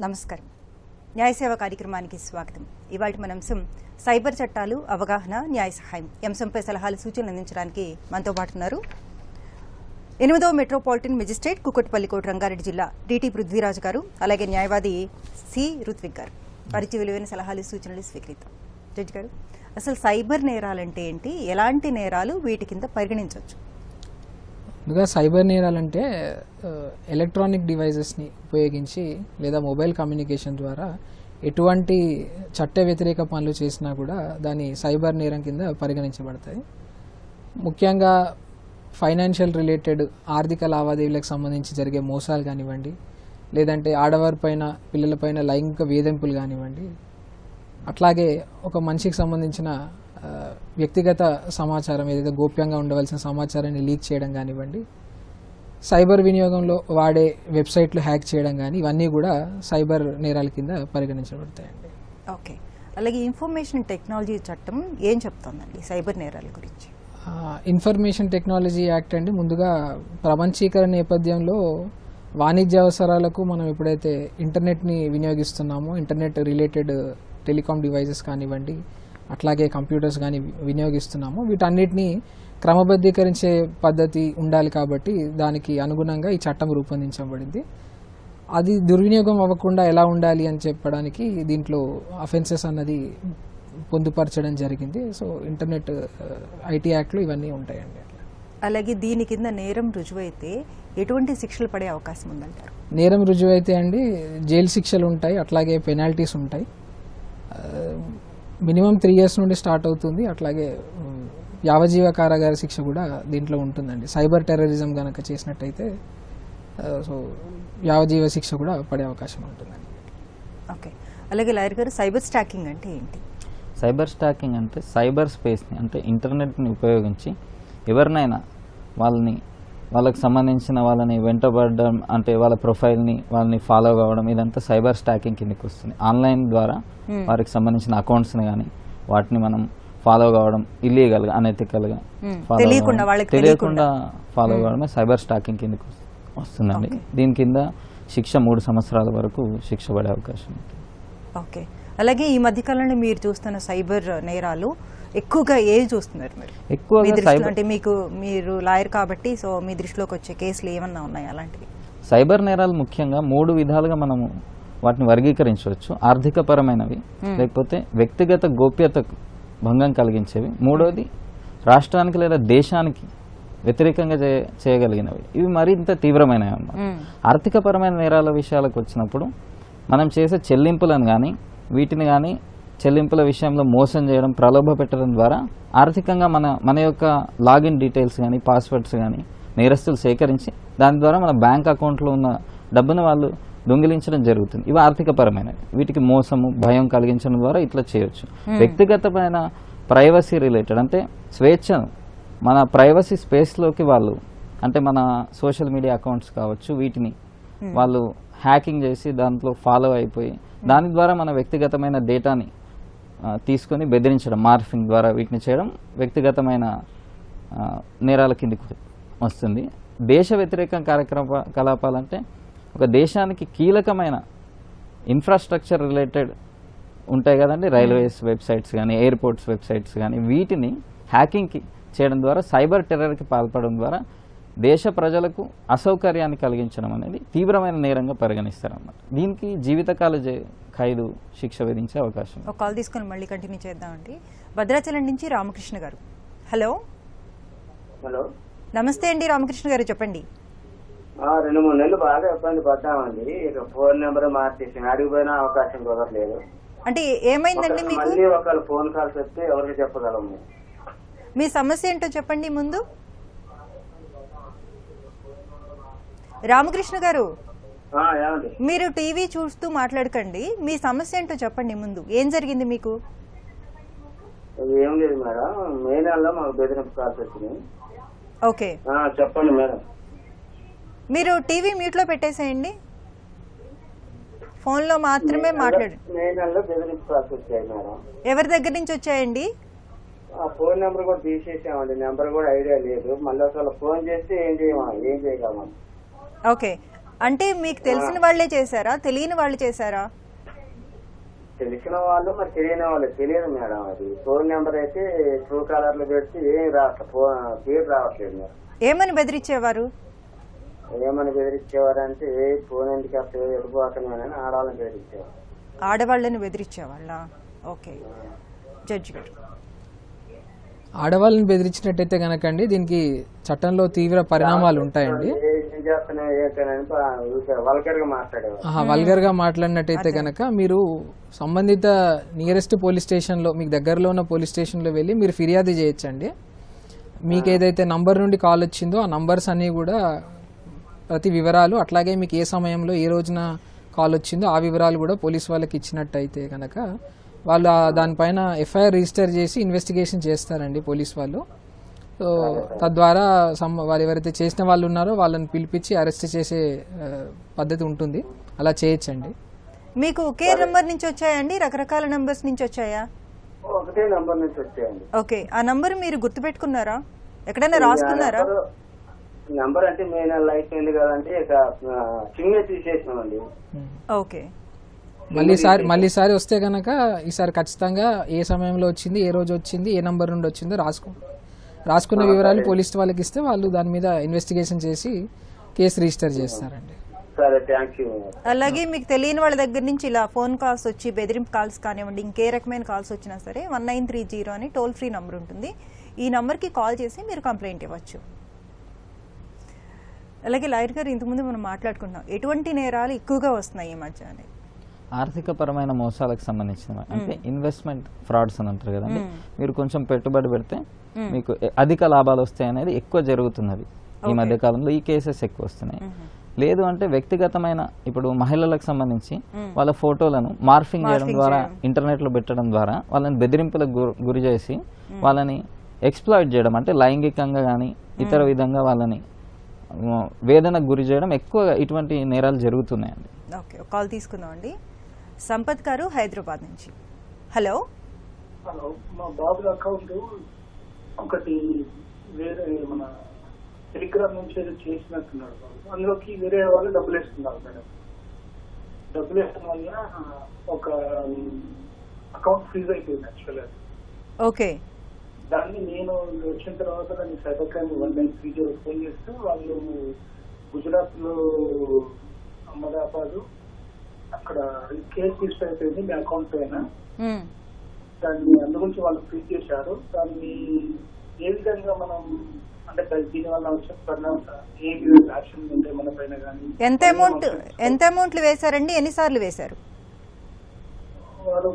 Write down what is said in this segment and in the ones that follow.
నమస్కారం. న్యాయ సేవ కార్యక్రమానికి స్వాగతం. ఇవాళ మన అంశం సైబర్ చట్టాలు, అవగాహన, న్యాయ సహాయం. ఈ అంశంపై సలహాలు, సూచనలు అందించడానికి మనతో పాటు ఉన్నారు 8వ మెట్రోపాలిటన్ మెజిస్ట్రేట్ కుకట్పల్లి కోట రంగారెడ్డి జిల్లా డిటి పృథ్వీరాజు గారు, అలాగే న్యాయవాది సి రుత్విక్ గారు. వారికి విలువైన సలహాలు, సూచనలు స్వీకరిద్దాం. జడ్జి గారు, అసలు సైబర్ నేరాలంటే ఏంటి, ఎలాంటి నేరాలు వీటి కింద పరిగణించవచ్చు? ముందుగా సైబర్ నేరాలంటే ఎలక్ట్రానిక్ డివైజెస్ని ఉపయోగించి లేదా మొబైల్ కమ్యూనికేషన్ ద్వారా ఎటువంటి చట్ట వ్యతిరేక పనులు చేసినా కూడా దాని సైబర్ నేరం కింద పరిగణించబడతాయి. ముఖ్యంగా ఫైనాన్షియల్ రిలేటెడ్ ఆర్థిక లావాదేవీలకు సంబంధించి జరిగే మోసాలు కానివ్వండి, లేదంటే ఆడవారిపైన పిల్లలపైన లైంగిక వేధింపులు కానివ్వండి, అట్లాగే ఒక మనిషికి సంబంధించిన వ్యక్తిగత సమాచారం, ఏదైతే గోప్యంగా ఉండవలసిన సమాచారాన్ని లీక్ చేయడం కానివ్వండి, సైబర్ వినియోగంలో వాడే వెబ్సైట్లు హ్యాక్ చేయడం కానీ, ఇవన్నీ కూడా సైబర్ నేరాల కింద పరిగణించబడతాయండి. ఓకే, అలాగే ఇన్ఫర్మేషన్ టెక్నాలజీ చట్టం ఏం చెప్తోందండి సైబర్ నేరాల గురించి? ఇన్ఫర్మేషన్ టెక్నాలజీ యాక్ట్ అండి, ముందుగా ప్రపంచీకరణ నేపథ్యంలో వాణిజ్య అవసరాలకు మనం ఎప్పుడైతే ఇంటర్నెట్ని వినియోగిస్తున్నామో, ఇంటర్నెట్ రిలేటెడ్ టెలికాం డివైజెస్ కానివ్వండి, అట్లాగే కంప్యూటర్స్ కానీ వినియోగిస్తున్నాము, వీటన్నిటిని క్రమబద్ధీకరించే పద్ధతి ఉండాలి. కాబట్టి దానికి అనుగుణంగా ఈ చట్టం రూపొందించబడింది. అది దుర్వినియోగం అవ్వకుండా ఎలా ఉండాలి అని చెప్పడానికి దీంట్లో అఫెన్సెస్ అన్నది పొందుపరచడం జరిగింది. సో ఇంటర్నెట్ ఐటీ యాక్ట్లో ఇవన్నీ ఉంటాయండి. అలాగే దీని కింద నేరం రుజువైతే ఎటువంటి శిక్షలు పడే అవకాశం ఉందంటారు? నేరం రుజువైతే అండి జైలు శిక్షలు ఉంటాయి, అట్లాగే పెనాల్టీస్ ఉంటాయి. మినిమం 3 years నుండి స్టార్ట్ అవుతుంది. అట్లాగే యావజీవ కారాగార శిక్ష కూడా దీంట్లో ఉంటుందండి. సైబర్ టెర్రరిజం కనుక చేసినట్టయితే సో యావజీవ శిక్ష కూడా పడే అవకాశం ఉంటుందండి. ఓకే, అలాగే లాయర్ గారు, సైబర్ స్టాకింగ్ అంటే ఏంటి? సైబర్ స్టాకింగ్ అంటే సైబర్ స్పేస్ని, అంటే ఇంటర్నెట్ని ఉపయోగించి ఎవరినైనా వాళ్ళకి సంబంధించిన వాళ్ళని వెంటబడడం, అంటే వాళ్ళ ప్రొఫైల్ని వాళ్ళని ఫాలో కావడం, ఇదంతా సైబర్ స్టాకింగ్ కిందకి వస్తుంది. ఆన్లైన్ ద్వారా వారికి సంబంధించిన అకౌంట్స్ని కానీ వాటిని మనం ఫాలో కావడం, ఇల్లీగల్గా, అనెథికల్గా తెలియకుండా ఫాలో కావడమే సైబర్ స్టాకింగ్ కిందకి వస్తుందండి. దీని కింద శిక్ష 3 సంవత్సరాల వరకు శిక్ష పడే అవకాశం ఉంది. ఓకే, అలాగే ఈ మధ్యకాలంలో మీరు చూస్తున్న సైబర్ నేరాలు ఎక్కువగా ఏవి చూస్తున్నారు మీరు? ఎక్కువగా అంటే మీరు లాయర్ కాబట్టి సో మీ దృష్టిలోకి వచ్చే కేసులు ఏమన్నా ఉన్నాయి అలాంటివి? సైబర్ నేరాలు ముఖ్యంగా 3 విధాలుగా మనము వాటిని వర్గీకరించవచ్చు. ఆర్థిక పరమైనవి, లేకపోతే వ్యక్తిగత గోప్యతకు భంగం కలిగించేవి, మూడోది రాష్ట్రానికి లేదా దేశానికి వ్యతిరేకంగా చేయగలిగినవి. ఇవి మరింత తీవ్రమైనవి అన్నమాట. ఆర్థిక పరమైన నేరాల విషయాలకు వచ్చినప్పుడు మనం చేసే చెల్లింపులను కానీ వీటిని కానీ చెల్లింపుల విషయంలో మోసం చేయడం, ప్రలోభ పెట్టడం ద్వారా ఆర్థికంగా మన యొక్క లాగిన్ డీటెయిల్స్ కానీ పాస్వర్డ్స్ కానీ నేరస్తులు సేకరించి దాని ద్వారా మన బ్యాంక్ అకౌంట్లో ఉన్న డబ్బును వాళ్ళు దొంగిలించడం జరుగుతుంది. ఇవి ఆర్థిక పరమైనవి. వీటికి మోసము, భయం కలిగించడం ద్వారా ఇట్లా చేయొచ్చు. వ్యక్తిగతమైన ప్రైవసీ రిలేటెడ్, అంటే స్వేచ్ఛను, మన ప్రైవసీ స్పేస్లోకి వాళ్ళు, అంటే మన సోషల్ మీడియా అకౌంట్స్ కావచ్చు, వీటిని వాళ్ళు హ్యాకింగ్ చేసి దాంట్లో ఫాలో అయిపోయి దాని ద్వారా మన వ్యక్తిగతమైన డేటాని తీసుకొని బెదిరించడం, మార్ఫింగ్ ద్వారా వీటిని చేయడం వ్యక్తిగతమైన నేరాల కిందకి వస్తుంది. దేశ వ్యతిరేక కార్యకలాపాలంటే ఒక దేశానికి కీలకమైన ఇన్ఫ్రాస్ట్రక్చర్ రిలేటెడ్ ఉంటాయి కదండి, రైల్వేస్ వెబ్సైట్స్ కానీ ఎయిర్పోర్ట్స్ వెబ్సైట్స్ కానీ, వీటిని హ్యాకింగ్కి చేయడం ద్వారా, సైబర్ టెర్రర్కి పాల్పడడం ద్వారా దేశ ప్రజలకు అసౌకర్యాన్ని కలిగించడం అనేది తీవ్రమైన నేరంగా పరిగణిస్తారన్నమాట. దీనికి జీవితకాల ఖైదు శిక్ష విధించే అవకాశం. ఒక కాల్ తీసుకొని మళ్ళీ కంటిన్యూ చేద్దామండి. భద్రాచలం నుంచి రామకృష్ణ గారు. హలో. హలో, నమస్తే అండి రామకృష్ణ గారు, చెప్పండి. 2-3 నెలలు బాగా ఇబ్బంది పడ్డామండి. ఫోన్ నెంబర్ మార్చేసి అడిగిపోయినా అవకాశం కుదరలేదు. అంటే ఏమైందండి మీకు? మళ్ళీ ఒకళ్ళు ఫోన్ కాల్స్ వస్తే ఎవరికి చెప్పగలము? మీ సమస్య ఏంటో చెప్పండి ముందు. రామకృష్ణ గారు, మీరు టీవీ చూస్తూ మాట్లాడకండి, మీ సమస్య ఏంటో చెప్పండి ముందు. ఏం జరిగింది మీకు? ఏం లేదు మేడం, మే నెలలో మాకు బెదిరింపు కాల్స్ వచ్చినాయి. ఓకే, చెప్పండి మేడం. మీరు టీవీ మ్యూట్ లో పెట్టేసేయండి, ఫోన్ లో మాత్రమే మాట్లాడండి. మే నెలలో బెదిరింపు కాల్స్ వచ్చాయి మేడం. ఎవరి దగ్గర నుంచి వచ్చాయండి? ఫోన్ నెంబర్ కూడా తీసేసామండి, నెంబర్ కూడా ఐడియా లేదు. మళ్ళీ ఒకవేళ ఫోన్ చేస్తే ఏం చేయగలమని. ఓకే, అంటే మీకు తెలిసిన వాళ్ళే చేశారా, తెలియని వాళ్ళు చేశారా? తెలిసిన వాళ్ళు మరి తెలియని వాళ్ళు తెలియదు మేడం. అది ఫోన్ నెంబర్ అయితే ట్రూ కాలర్ లో పెడితే ఏం రావట్లేదు, పేరు రావట్లేదు మేడం. ఏమని బెదిరించేవారు? ఏమని బెదిరించేవారు అంటే ఫోన్ ఎందుకు వస్తే ఎడిపోతున్నానని ఆడవాళ్ళని బెదిరించేవారు. ఆడవాళ్ళని బెదిరించేవాళ్ళ? ఓకే జడ్జి గారు. ఆడవాళ్ళని బెదిరించినట్టయితే కనుకండి దీనికి చట్టంలో తీవ్ర పరిణామాలు ఉంటాయండి. ఏం చేస్తున్నావు ఏంటని వల్గర్ గా మాట్లాడేవారు. వల్గర్ గా మాట్లాడినట్టయితే కనుక మీరు సంబంధిత నియరెస్ట్ పోలీస్ స్టేషన్లో, మీకు దగ్గరలో ఉన్న పోలీస్ స్టేషన్లో వెళ్ళి మీరు ఫిర్యాదు చేయొచ్చండి. మీకు ఏదైతే నంబర్ నుండి కాల్ వచ్చిందో ఆ నంబర్స్ అన్నీ కూడా ప్రతి వివరాలు, అట్లాగే మీకు ఏ సమయంలో ఏ రోజున కాల్ వచ్చిందో ఆ వివరాలు కూడా పోలీస్ వాళ్ళకి ఇచ్చినట్టయితే కనుక వాళ్ళు దానిపైన ఎఫ్ఐఆర్ రిజిస్టర్ చేసి ఇన్వెస్టిగేషన్ చేస్తారండి పోలీస్ వాళ్ళు. సో తద్వారా వాళ్ళు ఎవరైతే చేసిన వాళ్ళు ఉన్నారో వాళ్ళని పిలిపించి అరెస్ట్ చేసే పద్ధతి ఉంటుంది. అలా చేయొచ్చండి. మీకు ఒకే నంబర్ నుంచి వచ్చాయండి, రకరకాల నంబర్స్ నుంచి వచ్చాయా? ఒకటే నంబర్ నుంచి వచ్చాయండి. ఓకే, ఆ నంబర్ మీరు గుర్తుపెట్టుకున్నారా, ఎక్కడైనా రాసుకున్నారా? నంబర్ అంటే మెయిన్ లైఫ్ ఏంది కదంటే ఇక చిన్న తీసేసినామండి. ఓకే, మళ్ళీసారి వస్తే కనుక ఈసారి ఖచ్చితంగా ఏ సమయంలో వచ్చింది, ఏ రోజు వచ్చింది, ఏ నంబర్ నుండి వచ్చిందో రాసుకున్న వివరాలు పోలీసు వాళ్ళకి ఇస్తే వాళ్ళు దాని మీద ఇన్వెస్టిగేషన్ చేసి కేసు రిజిస్టర్ చేస్తారండి. సరే, థ్యాంక్ యూ. అలాగే మీకు తెలియని వాళ్ళ దగ్గర నుంచి ఇలా ఫోన్ కాల్స్ వచ్చి బెదిరింపు కాల్స్ కానివ్వండి, ఇంకే రకమైన కాల్స్ వచ్చినా సరే 1930 అని టోల్ ఫ్రీ నంబర్ ఉంటుంది. ఈ నంబర్కి కాల్ చేసి మీరు కంప్లైంట్ ఇవ్వచ్చు. అలాగే లాయర్ గారు, ఇంతకుముందు మనం మాట్లాడుకున్నాం ఎటువంటి నేరాలు ఎక్కువగా వస్తున్నాయి ఈ మధ్య అని. ఆర్థిక పరమైన మోసాలకు సంబంధించిన అంటే ఇన్వెస్ట్మెంట్ ఫ్రాడ్స్ అని అంటారు కదండి. మీరు కొంచెం పెట్టుబడి పెడితే మీకు అధిక లాభాలు వస్తాయి అనేది ఎక్కువ జరుగుతున్నది ఈ మధ్య కాలంలో. ఈ కేసెస్ ఎక్కువ వస్తున్నాయి. లేదు అంటే వ్యక్తిగతమైన, ఇప్పుడు మహిళలకు సంబంధించి వాళ్ళ ఫోటోలను మార్ఫింగ్ చేయడం ద్వారా, ఇంటర్నెట్ లో పెట్టడం ద్వారా వాళ్ళని బెదిరింపులకు గురి చేసి వాళ్ళని ఎక్స్ప్లాయిట్ చేయడం, అంటే లైంగికంగా కానీ ఇతర విధంగా వాళ్ళని వేదనకు గురి చేయడం, ఎక్కువ ఇటువంటి నేరాలు జరుగుతున్నాయండి. ఓకే, కాల్ తీసుకుందాం అండి. సంపత్ గారు హైదరాబాద్ నుంచి. హలో. హలో, మా బాబు అకౌంట్ ఒకటి వేరే మన టెలిగ్రామ్ నుంచి ఏదో చేసినట్టున్నాడు బాబు. అందులోకి వేరే వాళ్ళు డబ్బులు వేస్తున్నారు మేడం. డబ్బులు వేయడం వల్ల ఒక అకౌంట్ ఫ్రీజ్ అయిపోయింది యాక్చువల్గా. ఓకే, దాన్ని నేను వచ్చిన తర్వాత దాన్ని సైబర్ క్రైమ్ 1930 ఫోన్ చేస్తే వాళ్ళు గుజరాత్ లో అహ్మదాబాద్ అక్కడ కేసు రిజిస్టర్ అయిపోయింది మీ అకౌంట్ పైన. దాన్ని అందుగురించి వాళ్ళు ఫ్రీజ్ చేశారు. దాన్ని ఏ విధంగా మనం అంటే దీని వల్ల వచ్చే పరిణామం ఏ విధంగా యాక్షన్ ఉంటే మన పైన కానీ ఎంత అమౌంట్లు వేశారండి, ఎన్నిసార్లు వేశారు? వాళ్ళు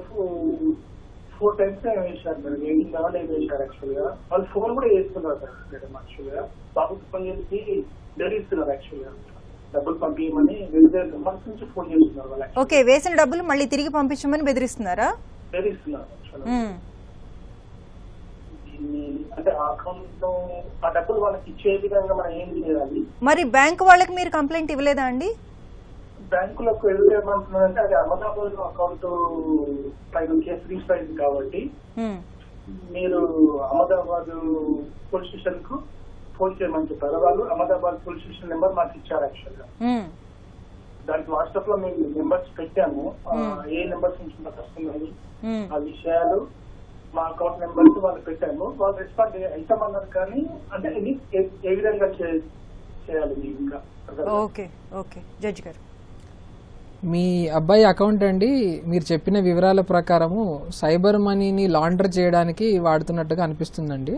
4 times వేశారు మేడం. 18 వేశారు యాక్చువల్ గా. వాళ్ళు ఫోన్ కూడా వేస్తున్నారు సార్ మేడం. యాక్చువల్ గా బాబుకి ఫోన్ చేసి బెదిరిస్తున్నారు యాక్చువల్ గా డబ్బులు పంపించమని. వేరే నెంబర్స్ నుంచి ఫోన్ చేస్తున్నారు వాళ్ళు. ఓకే, వేసిన డబ్బులు మళ్ళీ తిరిగి పంపించమని బెదిరిస్తున్నారా? బెదిరిస్తున్నారు. అంటే ఆ అకౌంట్ లో ఆ డబ్బులు వాళ్ళకి ఇచ్చే విధంగా మనం ఏం చేయాలి? మరి బ్యాంక్ వాళ్ళకి మీరు కంప్లైంట్ ఇవ్వలేదా అండి? బ్యాంకులకు వెళ్తే ఏమంటున్నారంటే అది అహ్మదాబాద్ అకౌంట్ పైన కేసు రిజిస్టర్ అయింది కాబట్టి మీరు అహ్మదాబాద్ పోలీస్ స్టేషన్ కు ఫోన్ చేయమని చెప్పారు. వాళ్ళు అహ్మదాబాద్ పోలీస్ స్టేషన్ నెంబర్ మాకు ఇచ్చారు యాక్చువల్ గా. దానికి వాట్సాప్ లో మేము నెంబర్స్ పెట్టాము. ఏ నెంబర్స్ నుంచి మాకు వస్తున్నాయి ఆ విషయాలు మా అకౌంట్ నెంబర్స్ వాళ్ళు పెట్టాము. వాళ్ళు రెస్పాండ్ అవుతామన్నారు కానీ అంటే ఇది ఏ విధంగా చేయాలి ఇంకా. ఓకే ఓకే జడ్జి గారు, మీ అబ్బాయి అకౌంట్ అండి మీరు చెప్పిన వివరాల ప్రకారము సైబర్ మనీని లాండర్ చేయడానికి వాడుతున్నట్టుగా అనిపిస్తుందండి.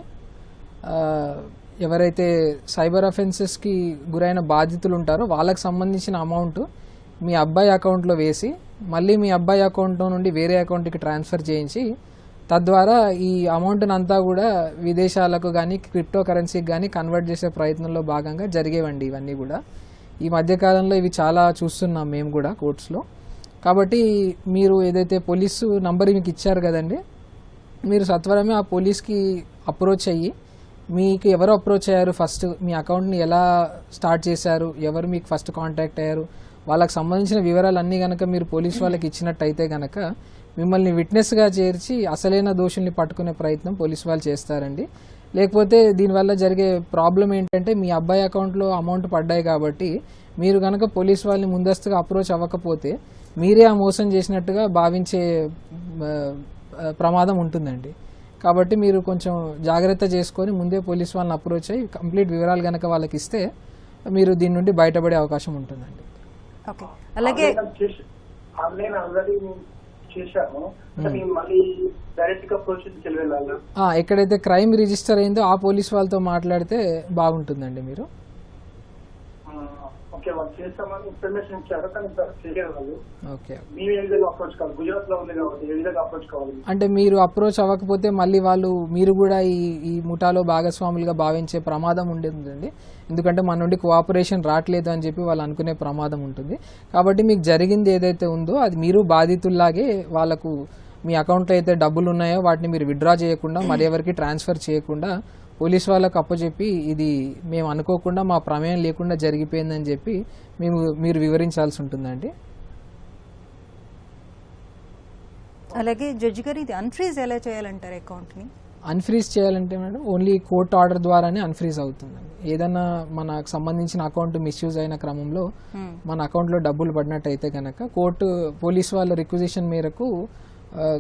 ఎవరైతే సైబర్ అఫెన్సెస్కి గురైన బాధితులు ఉంటారో వాళ్ళకి సంబంధించిన అమౌంట్ మీ అబ్బాయి అకౌంట్లో వేసి మళ్ళీ మీ అబ్బాయి అకౌంట్ నుండి వేరే అకౌంట్కి ట్రాన్స్ఫర్ చేయించి తద్వారా ఈ అమౌంట్ని అంతా కూడా విదేశాలకు కానీ క్రిప్టో కరెన్సీకి కానీ కన్వర్ట్ చేసే ప్రయత్నంలో భాగంగా జరిగేవండి ఇవన్నీ కూడా. ఈ మధ్యకాలంలో ఇవి చాలా చూస్తున్నాం మేము కూడా కోర్ట్స్లో. కాబట్టి మీరు ఏదైతే పోలీసు నంబర్ మీకు ఇచ్చారు కదండి, మీరు సత్వరమే ఆ పోలీస్కి అప్రోచ్ అయ్యి మీకు ఎవరు అప్రోచ్ అయ్యారు, ఫస్ట్ మీ అకౌంట్ని ఎలా స్టార్ట్ చేశారు, ఎవరు మీకు ఫస్ట్ కాంటాక్ట్ అయ్యారు, వాళ్ళకి సంబంధించిన వివరాలన్నీ కనుక మీరు పోలీస్ వాళ్ళకి ఇచ్చినట్టయితే కనుక మిమ్మల్ని విట్నెస్గా చేర్చి అసలైన దోషుల్ని పట్టుకునే ప్రయత్నం పోలీసు వాళ్ళు చేస్తారండి. లేకపోతే దీనివల్ల జరిగే ప్రాబ్లం ఏంటంటే మీ అబ్బాయి అకౌంట్లో అమౌంట్ పడ్డాయి కాబట్టి మీరు కనుక పోలీస్ వాళ్ళని ముందస్తుగా అప్రోచ్ అవ్వకపోతే మీరే ఆ మోసం చేసినట్టుగా భావించే ప్రమాదం ఉంటుందండి. కాబట్టి మీరు కొంచెం జాగ్రత్త చేసుకొని ముందే పోలీస్ వాళ్ళని అప్రోచ్ అయ్యి కంప్లీట్ వివరాలు కనుక వాళ్ళకి ఇస్తే మీరు దీని నుండి బయటపడే అవకాశం ఉంటుందండి. ఓకే, అలాగే ఆన్లైన్ ఆల్రెడీ చేశాను, మళ్ళీ డైరెక్ట్ గా ప్రొసీజర్కి వెళ్ళాలా? ఎక్కడైతే క్రైమ్ రిజిస్టర్ అయిందో ఆ పోలీస్ వాళ్ళతో మాట్లాడితే బాగుంటుందండి. మీరు ఓకే, వాళ్ళు చేస్తామని ఇన్ఫర్మేషన్ ఇచ్చారు, కానీ చేయలేదు వాళ్ళు. ఓకే, మేము ఏ విధంగా అప్రోచ్ కావాలి? గుజరాత్ లో ఉంది కాబట్టి ఏ విధంగా అప్రోచ్ కావాలి? అంటే మీరు అప్రోచ్ అవ్వకపోతే మళ్ళీ వాళ్ళు మీరు కూడా ఈ ముఠాలో భాగస్వాములుగా భావించే ప్రమాదం ఉంటుందండి. ఎందుకంటే మన నుండి కోఆపరేషన్ రావట్లేదు అని చెప్పి వాళ్ళు అనుకునే ప్రమాదం ఉంటుంది. కాబట్టి మీకు జరిగింది ఏదైతే ఉందో అది మీరు బాధితుల్లాగే వాళ్ళకు మీ అకౌంట్లో అయితే డబ్బులు ఉన్నాయో వాటిని మీరు విత్డ్రా చేయకుండా మరి ఎవరికి ట్రాన్స్ఫర్ చేయకుండా పోలీస్ వాళ్ళకు అప్పచెప్పి ఇది మేము అనుకోకుండా మా ప్రమేయం లేకుండా జరిగిపోయిందని చెప్పి మీరు వివరించాల్సి ఉంటుందండి. అలాగే జడ్జి గారు ఇది అన్ఫ్రీజ్ ఎలా చేయాలంటారు అకౌంట్ని? అన్ఫ్రీజ్ చేయాలంటే మేడం ఓన్లీ కోర్ట్ ఆర్డర్ ద్వారానే అన్ఫ్రీజ్ అవుతుందండి. ఏదన్నా మనకు సంబంధించిన అకౌంట్ మిస్యూజ్ అయిన క్రమంలో మన అకౌంట్లో డబ్బులు పడినట్టయితే కనుక పోలీస్ వాళ్ళ రిక్వజిషన్ మేరకు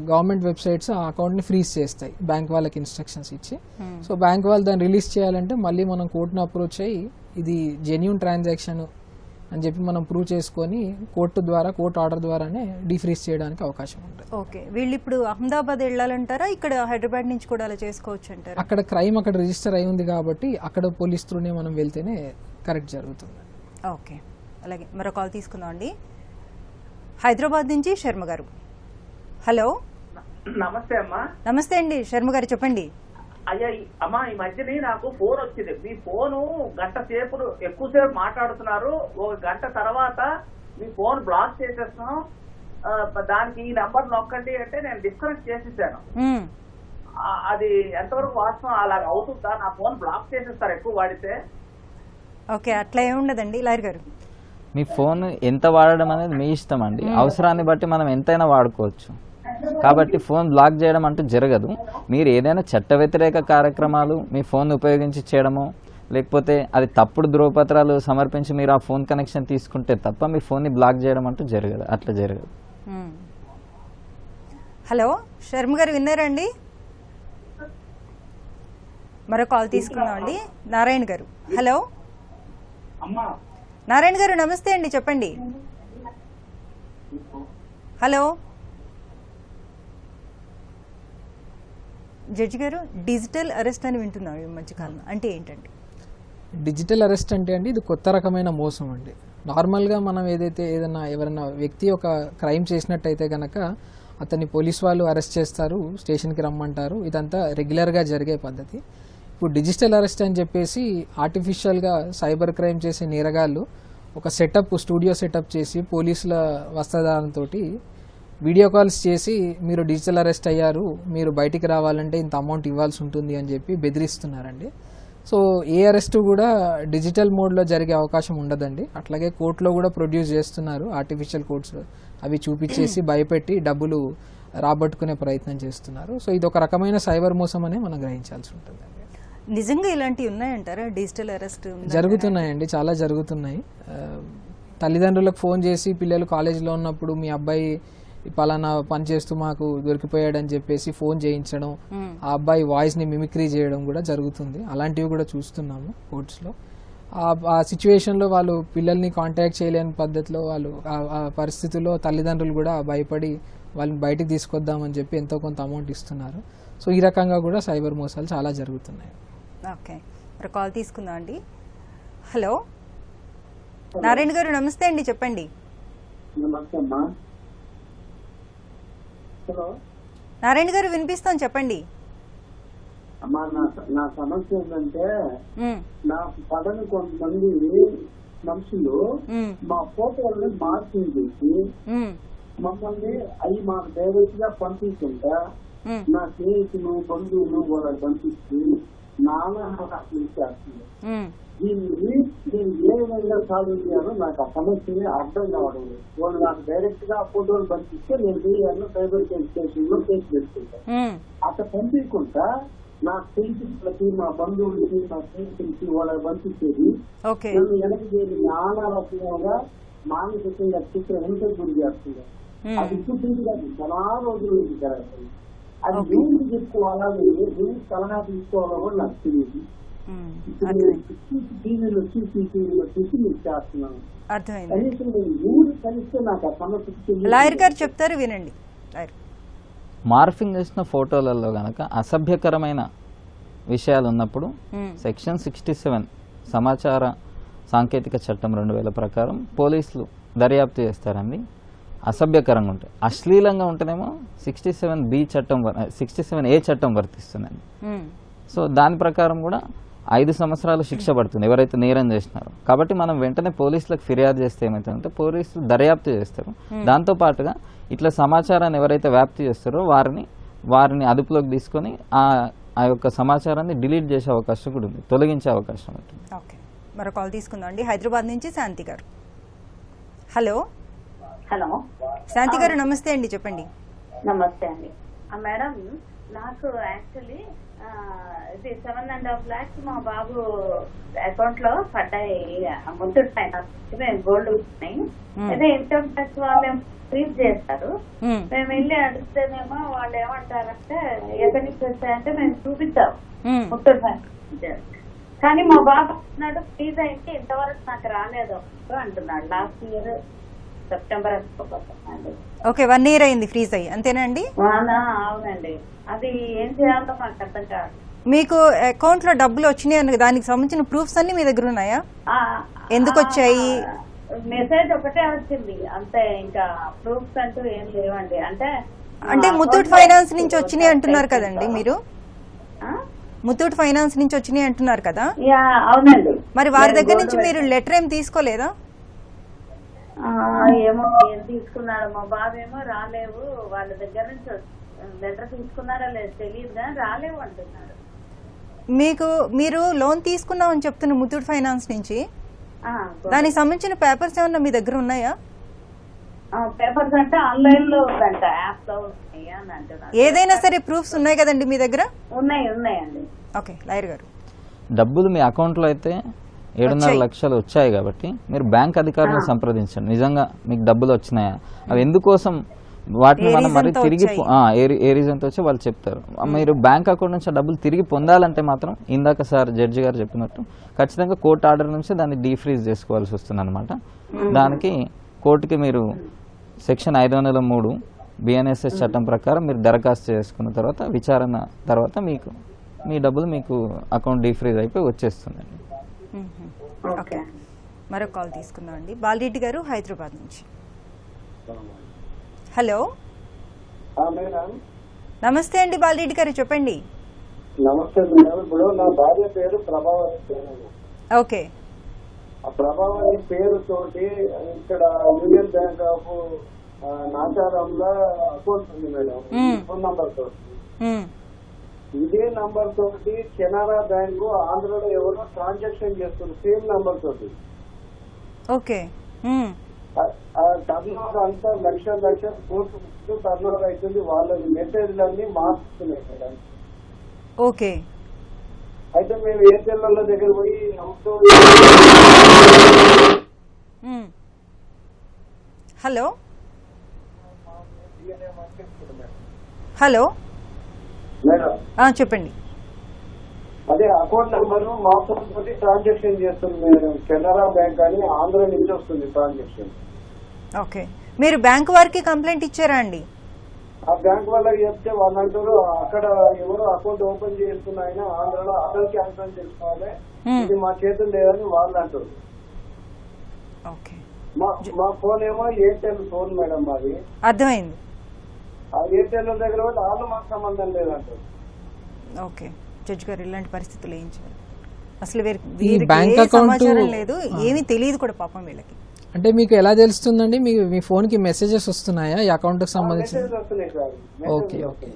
గవర్నమెంట్ వెబ్సైట్స్ ఆ అకౌంట్ని ఫ్రీజ్ చేస్తాయి బ్యాంక్ వాళ్ళకి ఇన్స్ట్రక్షన్స్ ఇచ్చి. సో బ్యాంక్ వాళ్ళు దాన్ని రిలీజ్ చేయాలంటే మళ్ళీ మనం కోర్టును అప్రోచ్ అయ్యి ఇది జెన్యూన్ ట్రాన్సాక్షన్ అని చెప్పి మనం ప్రూవ్ చేసుకొని కోర్ట్ ఆర్డర్ ద్వారానే డీఫ్రీజ్ చేయడానికి అవకాశం ఉంటుంది. ఓకే, వీళ్ళు ఇప్పుడు అహ్మదాబాద్ వెళ్ళాలంటారా, ఇక్కడ హైదరాబాద్ నుంచి కూడా అలా చేసుకోవచ్చు అంటారా? అక్కడ క్రైమ్ అక్కడ రిజిస్టర్ అయి ఉంది కాబట్టి అక్కడ పోలీస్ త్రూనే మనం వెళ్తేనే కరెక్ట్ జరుగుతుంది. ఓకే, అలాగే మరో కాల్ తీసుకుందాం అండి. హైదరాబాద్ నుంచి శర్మ గారు. హలో, నమస్తే అమ్మా. నమస్తే అండి శర్మ గారు, చెప్పండి. అయ్యా అమ్మా, ఈ మధ్యని నాకు ఫోన్ వచ్చింది. మీ ఫోను గంట సేపు ఎక్కువసేపు మాట్లాడుతున్నారు, ఒక గంట తర్వాత మీ ఫోన్ బ్లాక్ చేసేస్తున్నాం, దానికి ఈ నెంబర్ నొక్కండి అంటే నేను డిస్కనెక్ట్ చేసేసాను. అది ఎంతవరకు వాస్తవం? అలాగ అవుతుందా? నా ఫోన్ బ్లాక్ చేసేస్తారు ఎక్కువ వాడితే. ఓకే, అట్లా ఏముండదండి లాయర్ గారు. మీ ఫోన్ ఎంత వాడడం అనేది మీ ఇష్టం అండి. అవసరాన్ని బట్టి మనం ఎంతైనా వాడుకోవచ్చు. కాబట్టి ఫోన్ బ్లాక్ చేయడం అంటూ జరగదు. మీరు ఏదైనా చట్ట వ్యతిరేక కార్యక్రమాలు మీ ఫోన్ ఉపయోగించి చేయడమో లేకపోతే అది తప్పుడు ధృవపత్రాలు సమర్పించి మీరు ఆ ఫోన్ కనెక్షన్ తీసుకుంటే తప్ప మీ ఫోన్ని బ్లాక్ చేయడం అంటూ జరగదు. అట్లా జరగదు. హలో శర్మ గారు, విన్నారండి? మరో కాల్ తీసుకుందాం అండి. నారాయణ గారు. హలో నారాయణ గారు, నమస్తే అండి, చెప్పండి. హలో జడ్జి గారు, డిజిటల్ అరెస్ట్ అని వింటున్నాం ఈ మధ్యకాలం, అంటే ఏంటండి? డిజిటల్ అరెస్ట్ అంటే అండి ఇది కొత్త రకమైన మోసం అండి. నార్మల్గా మనం ఎవరైనా వ్యక్తి ఒక క్రైమ్ చేసినట్టయితే కనుక అతన్ని పోలీస్ వాళ్ళు అరెస్ట్ చేస్తారు, స్టేషన్కి రమ్మంటారు. ఇదంతా రెగ్యులర్గా జరిగే పద్ధతి. ఇప్పుడు డిజిటల్ అరెస్ట్ అని చెప్పేసి ఆర్టిఫిషియల్గా సైబర్ క్రైమ్ చేసే నేరగాళ్ళు ఒక స్టూడియో సెటప్ చేసి పోలీసుల వస్త్రధారణతో వీడియో కాల్స్ చేసి మీరు డిజిటల్ అరెస్ట్ అయ్యారు, మీరు బయటికి రావాలంటే ఇంత అమౌంట్ ఇవ్వాల్సి ఉంటుంది అని చెప్పి బెదిరిస్తున్నారండి. సో ఏ అరెస్టు కూడా డిజిటల్ మోడ్లో జరిగే అవకాశం ఉండదండి. అట్లాగే కోర్టులో కూడా ప్రొడ్యూస్ చేస్తున్నారు ఆర్టిఫిషియల్ కోర్ట్స్, అవి చూపించేసి భయపెట్టి డబ్బులు రాబట్టుకునే ప్రయత్నం చేస్తున్నారు. సో ఇది ఒక రకమైన సైబర్ మోసం అనే మనం గ్రహించాల్సి ఉంటుందండి. నిజంగా ఇలాంటివి ఉన్నాయంటారా? డిజిటల్ అరెస్ట్ జరుగుతున్నాయండి, చాలా జరుగుతున్నాయి. తల్లిదండ్రులకు ఫోన్ చేసి పిల్లలు కాలేజీలో ఉన్నప్పుడు మీ అబ్బాయి పలానా పని చేస్తూ మాకు దొరికిపోయాడని చెప్పేసి ఫోన్ చేయించడం, ఆ అబ్బాయి వాయిస్ని మిమిక్రీ చేయడం కూడా జరుగుతుంది. అలాంటివి కూడా చూస్తున్నాము కోర్ట్స్లో. ఆ సిచ్యువేషన్లో వాళ్ళు పిల్లల్ని కాంటాక్ట్ చేయలేని పద్ధతిలో వాళ్ళు ఆ పరిస్థితుల్లో తల్లిదండ్రులు కూడా భయపడి వాళ్ళని బయటికి తీసుకొద్దామని చెప్పి ఎంతో కొంత అమౌంట్ ఇస్తున్నారు. సో ఈ రకంగా కూడా సైబర్ మోసాలు చాలా జరుగుతున్నాయి. ఓకే, మరి కాల్ తీసుకుందాం అండి. హలో నారాయణ గారు, నమస్తే అండి, చెప్పండి. నారాయణ గారు, వినిపిస్తాం, చెప్పండి. అమ్మా, నా సమస్య ఏంటంటే నాకు పడని కొంతమంది మనుషులు మా ఫోటోల్ని మార్చింగ్ చేసి మమ్మల్ని అవి మాకు డైరెక్ట్ గా పంపిస్తుంటా నా స్నేహితులు బంధువులు వాళ్ళకి పంపిస్తూ నానా చేస్తుంది. దీన్ని నేను ఏ విధంగా సాల్వ్ చేయాలో నాకు ఆ సమస్యని అర్థం కావడం లేదు. వాళ్ళు నాకు డైరెక్ట్ గా ఫోటోలు పంపిస్తే నేను సైబర్ స్టేషన్ లో కేసు పెట్టుకుంటాను. అట్లా పంపించకుండా నాకు తెలిసిన వాళ్ళకి, మా బంధువులకి, మా స్నేహితులకి వాళ్ళకి పంపించేది. ఓకే నన్ను వెనక్కి చేసి నానా రకంగా మానసికంగా చిత్ర హింసకు గురి చేస్తుంది. అది ఇప్పుడు కాదు, చాలా రోజుల నుంచి జరుగుతుంది. అది ఎవరికి చెప్పుకోవాలా, ఎవరికి సలహా తీసుకోవాలో కూడా నాకు తెలియదు. ఇప్పుడు టీవీలో చూసి మీకు చేస్తున్నాను. అర్థమైంది. కనీసం నేను ఎవరు కలిస్తే నాకు ఆ సమస్య లాయర్ గారు చెప్తారు, వినండి. లాయర్ మార్ఫింగ్ చేసిన ఫోటోలలో గనక అసభ్యకరమైన విషయాలు ఉన్నప్పుడు సెక్షన్ 67 సమాచార సాంకేతిక చట్టం 2000 ప్రకారం పోలీసులు దర్యాప్తు చేస్తారండి. అసభ్యకరంగా ఉంటాయి. అశ్లీలంగా ఉంటేనేమో 67B చట్టం 67A చట్టం వర్తిస్తుందండి. సో దాని ప్రకారం కూడా 5 సంవత్సరాలు శిక్ష పడుతుంది ఎవరైతే నేరం చేసినారో. కాబట్టి మనం వెంటనే పోలీసులకు ఫిర్యాదు చేస్తే ఏమవుతుందంటే పోలీసులు దర్యాప్తు చేస్తారు. దాంతో పాటుగా ఇట్లా సమాచారాన్ని ఎవరైతే వ్యాప్తి చేస్తారో వారిని అదుపులోకి తీసుకొని ఆ యొక్క సమాచారాన్ని డిలీట్ చేసే అవకాశం కూడా ఉంది, తొలగించే అవకాశం ఉంటుంది. ఓకే, మరో కాల్ తీసుకుందాం అండి. హైదరాబాద్ నుంచి శాంతి గారు. హలో హలో శాంతి గారు, నమస్తే అండి, చెప్పండి. నమస్తే అండి. మేడం, నాకు యాక్చువల్లీ ఇది 7.5 lakhs మా బాబు అకౌంట్ లో పడ్డాయి. ముత్తూట్ ఫైనాన్స్ గోల్డ్ ఉన్నాయి. అదే ఇన్కమ్ ట్యాక్స్ వాళ్ళు ఫ్రీజ్ చేస్తారు. మేము వెళ్ళి అడిగితేనేమో వాళ్ళు ఏమంటారంటే ఎక్కడి నుంచి వస్తాయంటే మేము చూపిస్తాం ముత్తూట్ ఫైనాన్స్. కానీ మా బాబు అంటున్నాడు ఫ్రీజ్ అయితే ఇంతవరకు నాకు రాలేదు అంటున్నాడు. Last year September. Okay, 1 year అయింది ఫ్రీజ్ అయ్యి, అంతేనా అండి? అవునండి. అది ఏం చేయాలో మాకు అర్థం కాదు. మీకు అకౌంట్ లో డబ్బులు వచ్చినాయి అన్న దానికి సంబంధించిన ప్రూఫ్స్ అన్ని మీ దగ్గర ఉన్నాయా? ఎందుకు వచ్చాయి? మెసేజ్ ఒకటే వచ్చింది అంతే, ఇంకా ప్రూఫ్స్ అంటూ ఏం లేవండి. అంటే ముత్తూట్ ఫైనాన్స్ నుంచి వచ్చినాయి అంటున్నారు కదండి మీరు? ముత్తూట్ ఫైనాన్స్ నుంచి వచ్చినాయి అంటున్నారు కదా? అవునండి. మరి వారి దగ్గర నుంచి మీరు లెటర్ ఏం తీసుకోలేదా? ఏమో ఏం తీసుకున్నాడు మా బాబు, ఏమో రాలేవు వాళ్ళ దగ్గర నుంచి లెటర్ తీసుకున్నారా లేదు తెలియదు కానీ రాలేవు అంటున్నాడు. మీరు లోన్ తీసుకున్నామని చెప్తున్న ముత్తూట్ ఫైనాన్స్ నుంచి, దానికి సంబంధించిన పేపర్స్ ఏమన్నా మీ దగ్గర ఉన్నాయా? పేపర్స్ అంటే ఆన్లైన్ లో ఉందంట, యాప్ లో ఉన్నాయి అని అంటున్నారు. ఏదైనా సరే ప్రూఫ్స్ ఉన్నాయి కదండి మీ దగ్గర? ఉన్నాయండి. ఓకే, లాయర్ గారు, డబ్బులు మీ అకౌంట్ లో అయితే 7.5 లక్షలు వచ్చాయి కాబట్టి మీరు బ్యాంక్ అధికారులను సంప్రదించండి. నిజంగా మీకు డబ్బులు వచ్చినాయా, అవి ఎందుకోసం, వాటిని మనం మరి తిరిగి ఏ రీజన్ తో వచ్చి వాళ్ళు చెప్తారు. మీరు బ్యాంక్ అకౌంట్ నుంచి డబ్బులు తిరిగి పొందాలంటే మాత్రం ఇందాక సార్ జడ్జి గారు చెప్పినట్టు ఖచ్చితంగా కోర్టు ఆర్డర్ నుంచి దాన్ని డీఫ్రీజ్ చేసుకోవాల్సి వస్తుంది అనమాట. దానికి కోర్టుకి మీరు సెక్షన్ 503 BNSS చట్టం ప్రకారం మీరు దరఖాస్తు చేసుకున్న తర్వాత విచారణ తర్వాత మీ డబ్బులు మీకు అకౌంట్ డీఫ్రీజ్ అయిపోయి వచ్చేస్తుందండి. ఓకే, మరో కాల్ తీసుకుందాం అండి. బాలరెడ్డి గారు హైదరాబాద్ నుంచి. హలో నమస్తే అండి బాలరెడ్డి గారు, చెప్పండి. నమస్తే మేడం. ఇప్పుడు నా భార్య పేరు ప్రభావతి. ఓకే, ఆ ప్రభావతి పేరుతోటి ఇక్కడ యూనియన్ బ్యాంక్ ఆఫ్ నాచారంలో అకౌంట్ ఉంది మేడం, ఫోన్ నంబర్ తోటి. ఇదే నంబర్ తోటి కెనరా బ్యాంకు ఆంధ్రలో ఎవరో ట్రాన్సాక్షన్ చేస్తున్నారు సేమ్ నంబర్ తోటి. ఓకే, టర్న్ ఓవర్ అంతా లక్షల కోట్లు టర్న్ ఓవర్ అవుతుంది. వాళ్ళ మెసేజ్లన్నీ మార్చుతున్నాయి మేడం. ఓకే, అయితే మేము ఎయిర్టెల్ వాళ్ళ దగ్గర పోయి హలో హలో మేడం చెప్పండి. అదే అకౌంట్ నెంబర్ మా ఫోన్ తోటి ట్రాన్సాక్షన్ చేస్తుంది మేడం. కెనరా బ్యాంక్ అని ఆంధ్ర నుంచి వస్తుంది ట్రాన్సాక్షన్. ఓకే, మీరు బ్యాంక్ వారికి కంప్లైంట్ ఇచ్చారా అండి? ఆ బ్యాంక్ వాళ్ళకి చెప్తే వాళ్ళు అంటారు అక్కడ ఎవరో అకౌంట్ ఓపెన్ చేస్తున్నాయని ఆంధ్రలో అదర్ క్యాన్సల్ చేసుకోవాలి, ఇది మా చేతులు లేదని వాళ్ళు అంటారు. మా ఫోన్ ఏమో ఎయిర్టెల్ ఫోన్ మేడం మాది. అర్థమైంది. ఆ ఎయిర్టెల్ దగ్గర వాళ్ళు మాకు సంబంధం లేదంటారు. ఓకే, జడ్జి గారు ఇలాంటి పరిస్థితులు ఏం చేయాలి? అసలు బ్యాంక్ అకౌంట్ లేదు, ఏమీ తెలియదు కూడా పాపం వీళ్ళకి. అంటే మీకు ఎలా తెలుస్తుందండి? మీ ఫోన్ కి మెసేజెస్ వస్తున్నాయా ఈ అకౌంట్ కి సంబంధించి? ఓకే ఓకే,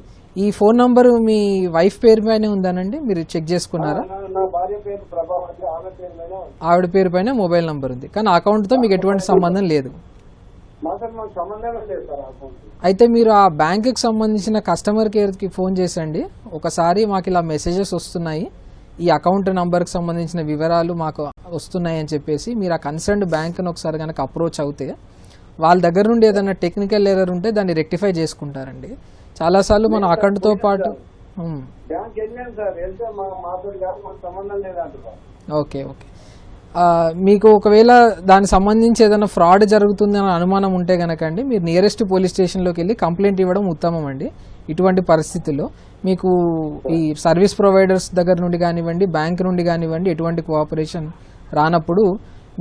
ఈ ఫోన్ నంబర్ మీ వైఫ్ పేరు పైన ఉందానండి? మీరు చెక్ చేసుకున్నారా? ఆవిడ పేరు పైన మొబైల్ నంబర్ ఉంది, కానీ అకౌంట్ తో మీకు ఎటువంటి సంబంధం లేదు. మాకు సంబంధమే లేదు సార్ అకౌంట్. అయితే మీరు ఆ బ్యాంకుకి సంబంధించిన కస్టమర్ కేర్కి ఫోన్ చేసండి. ఒకసారి మాకు ఇలా మెసేజెస్ వస్తున్నాయి, ఈ అకౌంట్ నంబర్కి సంబంధించిన వివరాలు మాకు వస్తున్నాయి అని చెప్పేసి మీరు ఆ కన్సర్న్డ్ బ్యాంక్ని ఒకసారి కనుక అప్రోచ్ అవుతే వాళ్ళ దగ్గర నుండి ఏదైనా టెక్నికల్ ఎర్రర్ ఉంటే దాన్ని రెక్టిఫై చేసుకుంటారండి. చాలాసార్లు మన అకౌంట్తో పాటు బ్యాంక్ వెళ్ళాను సార్, వెళ్తే మాతో మాకు సంబంధం లేదంటారు. Okay okay. మీకు ఒకవేళ దానికి సంబంధించి ఏదైనా ఫ్రాడ్ జరుగుతుందని అనుమానం ఉంటే కనుక అండి మీరు నియరెస్ట్ పోలీస్ స్టేషన్లోకి వెళ్ళి కంప్లైంట్ ఇవ్వడం ఉత్తమం అండి. ఇటువంటి పరిస్థితుల్లో మీకు ఈ సర్వీస్ ప్రొవైడర్స్ దగ్గర నుండి కానివ్వండి, బ్యాంక్ నుండి కానివ్వండి, ఎటువంటి కోఆపరేషన్ రానప్పుడు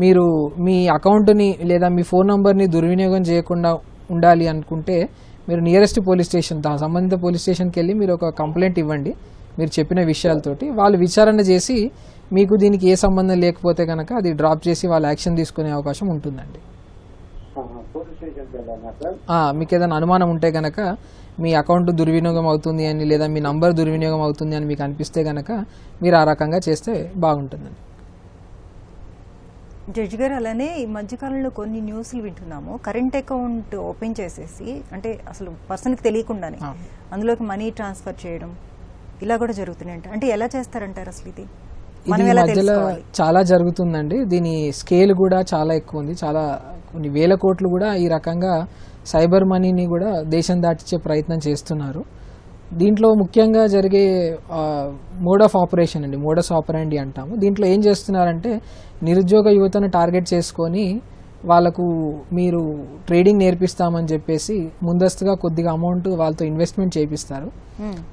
మీరు మీ అకౌంట్ని లేదా మీ ఫోన్ నంబర్ని దుర్వినియోగం చేయకుండా ఉండాలి అనుకుంటే మీరు నియరెస్ట్ పోలీస్ స్టేషన్, సంబంధిత పోలీస్ స్టేషన్కి వెళ్ళి మీరు ఒక కంప్లైంట్ ఇవ్వండి మీరు చెప్పిన విషయాలతోటి. వాళ్ళు విచారణ చేసి మీకు దీనికి ఏ సంబంధం లేకపోతే కనుక అది డ్రాప్ చేసి వాళ్ళు యాక్షన్ తీసుకునే అవకాశం ఉంటుందండి. మీకు ఏదైనా అనుమానం ఉంటే కనుక మీ అకౌంట్ దుర్వినియోగం అవుతుంది అని లేదా మీ నంబర్ దుర్వినియోగం అవుతుంది అని మీకు అనిపిస్తే కనుక మీరు ఆ రకంగా చేస్తే బాగుంటుందండి. జడ్జి గారు, అలానే ఈ మధ్యకాలంలో కొన్ని న్యూస్లు వింటున్నాము, కరెంట్ అకౌంట్ ఓపెన్ చేసేసి అంటే అసలు పర్సన్కి తెలియకుండానే అందులోకి మనీ ట్రాన్స్ఫర్ చేయడం ఇలా కూడా జరుగుతున్నాయంట. అంటే ఎలా చేస్తారంటారు అసలు ఇది? మధ్యలో చాలా జరుగుతుందండి. దీని స్కేల్ కూడా చాలా ఎక్కువ ఉంది. చాలా కొన్ని వేల కోట్లు కూడా ఈ రకంగా సైబర్ మనీని కూడా దేశం దాటించే ప్రయత్నం చేస్తున్నారు. దీంట్లో ముఖ్యంగా జరిగే మోడ్ ఆఫ్ ఆపరేషన్ అండి, మోడస్ ఆపరాండి అంటాము. దీంట్లో ఏం చేస్తున్నారంటే నిరుద్యోగ యువతను టార్గెట్ చేసుకొని వాళ్ళకు మీరు ట్రేడింగ్ నేర్పిస్తామని చెప్పేసి ముందస్తుగా కొద్దిగా అమౌంట్ వాళ్ళతో ఇన్వెస్ట్మెంట్ చేపిస్తారు.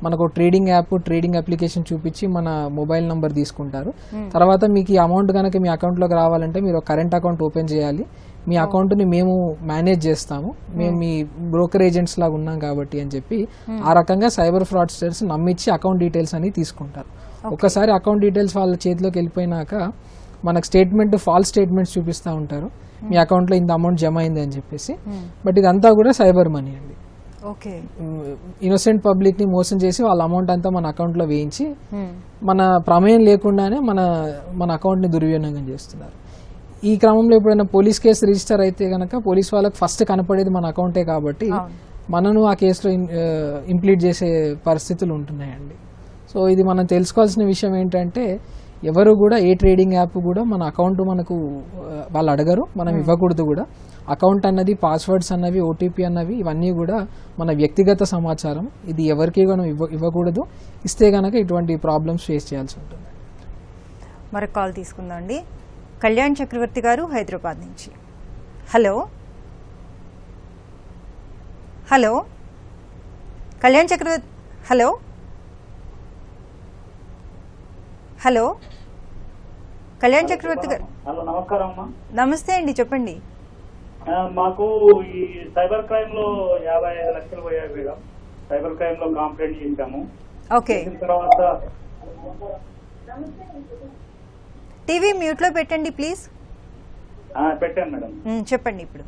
మనకు ట్రేడింగ్ యాప్, ట్రేడింగ్ అప్లికేషన్ చూపించి మన మొబైల్ నంబర్ తీసుకుంటారు. తర్వాత మీకు ఈ అమౌంట్ కనుక మీ అకౌంట్లోకి రావాలంటే మీరు కరెంట్ అకౌంట్ ఓపెన్ చేయాలి. మీ అకౌంట్ని మేము మేనేజ్ చేస్తాము, మేము మీ బ్రోకర్ ఏజెంట్స్ లాగా ఉన్నాం కాబట్టి అని చెప్పి ఆ రకంగా సైబర్ ఫ్రాడ్స్టర్స్ నమ్మించి అకౌంట్ డీటెయిల్స్ అని తీసుకుంటారు. ఒకసారి అకౌంట్ డీటెయిల్స్ వాళ్ళ చేతిలోకి వెళ్ళిపోయినాక మనకు ఫాల్స్ స్టేట్మెంట్స్ చూపిస్తూ ఉంటారు, మీ అకౌంట్లో ఇంత అమౌంట్ జమ అయింది అని చెప్పేసి. బట్ ఇదంతా కూడా సైబర్ మనీ అండి. ఇన్నోసెంట్ పబ్లిక్ ని మోసం చేసి వాళ్ళ అమౌంట్ అంతా మన అకౌంట్ లో వేయించి మన ప్రమేయం లేకుండానే మన అకౌంట్ ని దుర్వినియోగం చేస్తున్నారు. ఈ క్రమంలో ఎప్పుడైనా పోలీస్ కేసు రిజిస్టర్ అయితే కనుక పోలీస్ వాళ్ళకి ఫస్ట్ కనపడేది మన అకౌంటే కాబట్టి మనను ఆ కేసులో ఇంప్లీట్ చేసే పరిస్థితులు ఉంటున్నాయండి. సో ఇది మనం తెలుసుకోవాల్సిన విషయం ఏంటంటే ఎవరు కూడా ఏ ట్రేడింగ్ యాప్ కూడా మన అకౌంట్ మనకు వాళ్ళు అడగరు, మనం ఇవ్వకూడదు కూడా. అకౌంట్ అన్నది, పాస్వర్డ్స్ అన్నవి, ఓటీపీ అన్నవి ఇవన్నీ కూడా మన వ్యక్తిగత సమాచారం. ఇది ఎవరికి మనం ఇవ్వకూడదు. ఇస్తే కనుక ఇటువంటి ప్రాబ్లమ్స్ ఫేస్ చేయాల్సి ఉంటుంది. మరొక కాల్ తీసుకుందాం అండి. కళ్యాణ్ చక్రవర్తి గారు హైదరాబాద్ నుంచి. హలో హలో కళ్యాణ్ చక్రవర్తి, హలో హలో కళ్యాణ్ చక్రవర్తి గారు. హలో, నమస్కారం అమ్మా. నమస్తే అండి, చెప్పండి. మాకు ఈ సైబర్ క్రైమ్ లో 55 లక్షలు పోయాయి మేడం. సైబర్ క్రైమ్ లో కంప్లైంట్ చేశాము. ఓకే, తర్వాత టీవీ మ్యూట్ లో పెట్టండి ప్లీజ్. పెట్టాను మేడం. చెప్పండి ఇప్పుడు.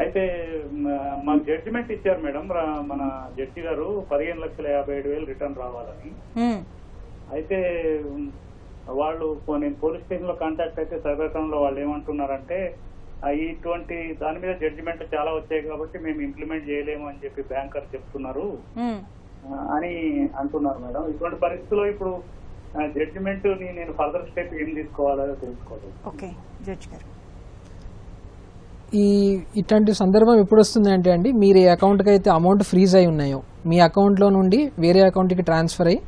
అయితే మాకు జడ్జిమెంట్ ఇచ్చారు మేడం, మన జడ్జి గారు 15,57,000 రిటర్న్ రావాలని. అయితే వాళ్ళు నేను పోలీస్ స్టేషన్ లో కాంటాక్ట్ అయితే సైబర్ క్రైమ్ లో వాళ్ళు ఏమంటున్నారంటే ఇటువంటి దాని మీద జడ్జిమెంట్ చాలా వచ్చాయి కాబట్టి మేము ఇంప్లిమెంట్ చేయలేము అని చెప్పి బ్యాంకర్ చెప్తున్నారు అని అంటున్నారు మేడం. ఇటువంటి పరిస్థితుల్లో ఇప్పుడు జడ్జిమెంట్ నేను ఫర్దర్ స్టెప్ ఏం తీసుకోవాలో తెలుసుకోవాలి. ఓకే జడ్జి గారు, ఇట్లాంటి సందర్భం ఎప్పుడు వస్తుంది అంటే అండి, మీరు ఏ అకౌంట్కి అయితే అమౌంట్ ఫ్రీజ్ అయి ఉన్నాయో మీ అకౌంట్లో నుండి వేరే అకౌంట్కి ట్రాన్స్ఫర్ అయ్యి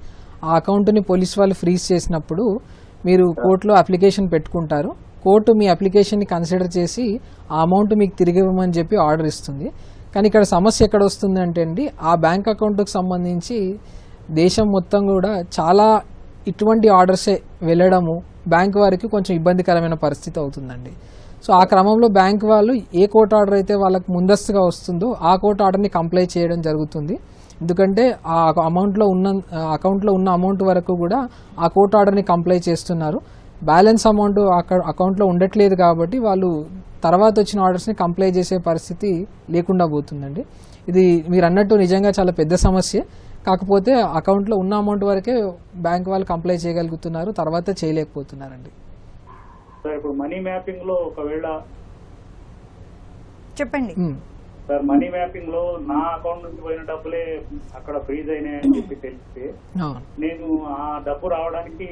ఆ అకౌంట్ని పోలీస్ వాళ్ళు ఫ్రీజ్ చేసినప్పుడు మీరు కోర్టులో అప్లికేషన్ పెట్టుకుంటారు. కోర్టు మీ అప్లికేషన్ని కన్సిడర్ చేసి ఆ అమౌంట్ మీకు తిరిగి ఇవ్వమని చెప్పి ఆర్డర్ ఇస్తుంది. కానీ ఇక్కడ సమస్య ఎక్కడ వస్తుంది అంటే అండి, ఆ బ్యాంక్ అకౌంట్కి సంబంధించి దేశం మొత్తం కూడా చాలా ఇటువంటి ఆర్డర్సే వెళ్ళడము బ్యాంక్ వారికి కొంచెం ఇబ్బందికరమైన పరిస్థితి అవుతుందండి. సో ఆ క్రమంలో బ్యాంక్ వాళ్ళు ఏ కోర్టు ఆర్డర్ అయితే వాళ్ళకి ముందస్తుగా వస్తుందో ఆ కోర్టు ఆర్డర్ని కంప్లై చేయడం జరుగుతుంది. ఎందుకంటే ఆ అకౌంట్లో ఉన్న అమౌంట్ వరకు కూడా ఆ కోర్టు ఆర్డర్ని కంప్లై చేస్తున్నారు. బ్యాలెన్స్ అమౌంట్ అకౌంట్లో ఉండట్లేదు కాబట్టి వాళ్ళు తర్వాత వచ్చిన ఆర్డర్స్ని కంప్లై చేసే పరిస్థితి లేకుండా పోతుందండి. ఇది మీరు అన్నట్టు నిజంగా చాలా పెద్ద సమస్య. కాకపోతే అకౌంట్లో ఉన్న అమౌంట్ వరకే బ్యాంక్ వాళ్ళు కంప్లై చేయగలుగుతున్నారు, తర్వాత చేయలేకపోతున్నారండి. ఇప్పుడు మనీ మ్యాపింగ్ లో ఒకవేళ చెప్పండి. సార్ మనీ మ్యాపింగ్ లో నా అకౌంట్ నుంచి పోయిన డబ్బులే అక్కడ ఫ్రీజ్ అయినాయని చెప్పి తెలిస్తే నేను ఆ డబ్బు రావడానికి